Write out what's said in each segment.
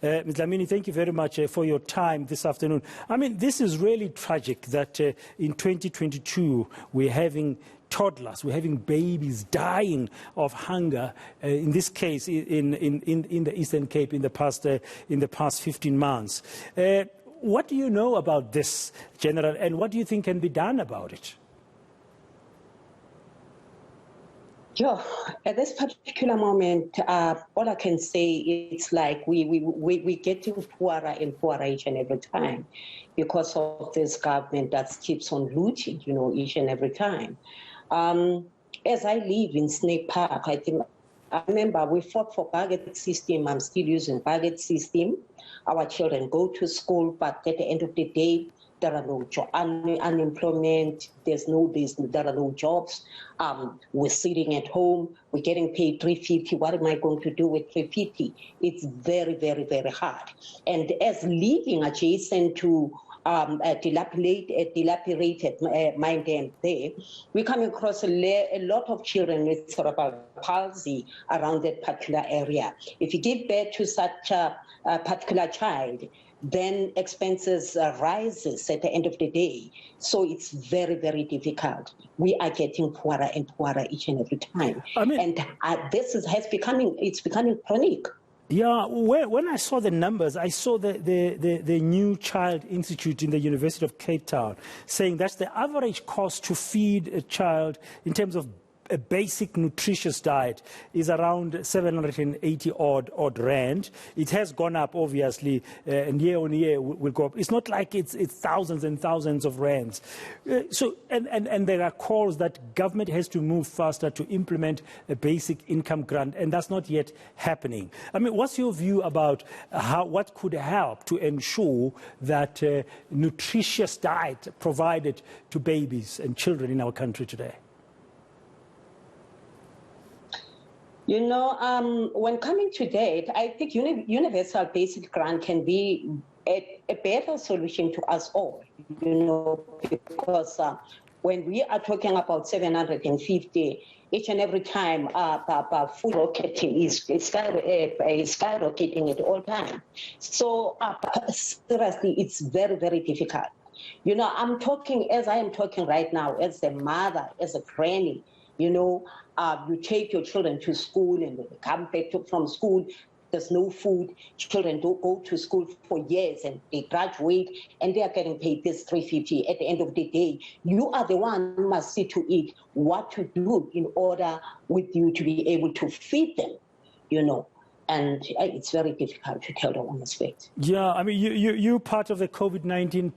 Ms. Dlamini, thank you very much for your time this afternoon. I mean, this is really tragic that in 2022 we're having toddlers, we're having babies dying of hunger, in this case in the Eastern Cape in the past 15 months. What do you know about this, General, and what do you think can be done about it? Yeah, at this particular moment, all I can say is like we getting poorer and poorer each and every time because of this government that keeps on looting, each and every time. As I live in Snake Park, I remember we fought for budget system. I'm still using budget system. Our children go to school, but at the end of the day, there are no unemployment. There are no jobs. We're sitting at home. We're getting paid $350. What am I going to do with $350? It's very, very, very hard. And as living adjacent to a dilapidated mine dam there, we come across a lot of children with cerebral palsy around that particular area. If you give birth to such a particular child, then expenses rises at the end of the day. So it's very, very difficult. We are getting poorer and poorer each and every time. And it's becoming chronic. Yeah, when I saw the numbers, I saw the New Child Institute in the University of Cape Town saying that's the average cost to feed a child in terms of a basic nutritious diet is around 780 odd rand. It has gone up, obviously, and year on year will go up. It's not like it's thousands and thousands of rands. And there are calls that government has to move faster to implement a basic income grant, and that's not yet happening. I mean, what's your view about what could help to ensure that nutritious diet provided to babies and children in our country today? When coming to that, I think universal basic grant can be a better solution to us all, because when we are talking about 750 each and every time, food rocketing is skyrocketing at all times. So seriously, it's very, very difficult. I'm talking, as I am talking right now, as a mother, as a granny, you take your children to school and they come back from school, there's no food. Children don't go to school for years and they graduate and they are getting paid this $350 at the end of the day. You are the one who must see to it what to do in order with you to be able to feed them, And it's very difficult to tell the honest fact. Yeah, I mean, you're part of the COVID-19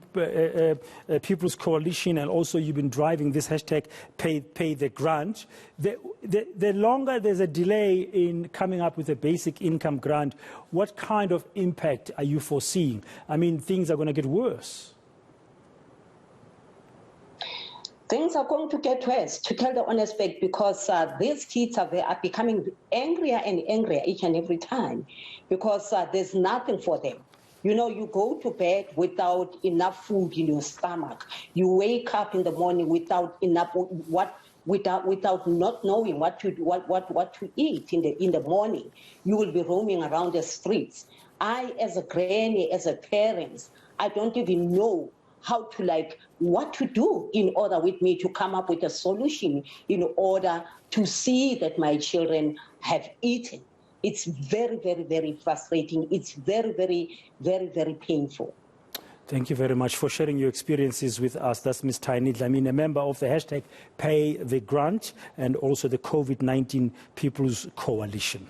People's Coalition, and also you've been driving this hashtag Pay the Grant. The longer there's a delay in coming up with a basic income grant, what kind of impact are you foreseeing? I mean, things are going to get worse. Things are going to get worse, to tell the honest fact, because these kids are becoming angrier and angrier each and every time because there's nothing for them. You go to bed without enough food in your stomach. You wake up in the morning without enough without not knowing what to eat in the morning. You will be roaming around the streets. I, as a granny, as a parent, I don't even know how to what to do in order with me to come up with a solution in order to see that my children have eaten. It's very, very, very frustrating. It's very, very, very, very painful. Thank you very much for sharing your experiences with us. That's Ms. Tiny Dlamini, a member of the hashtag Pay the Grant and also the COVID-19 People's Coalition.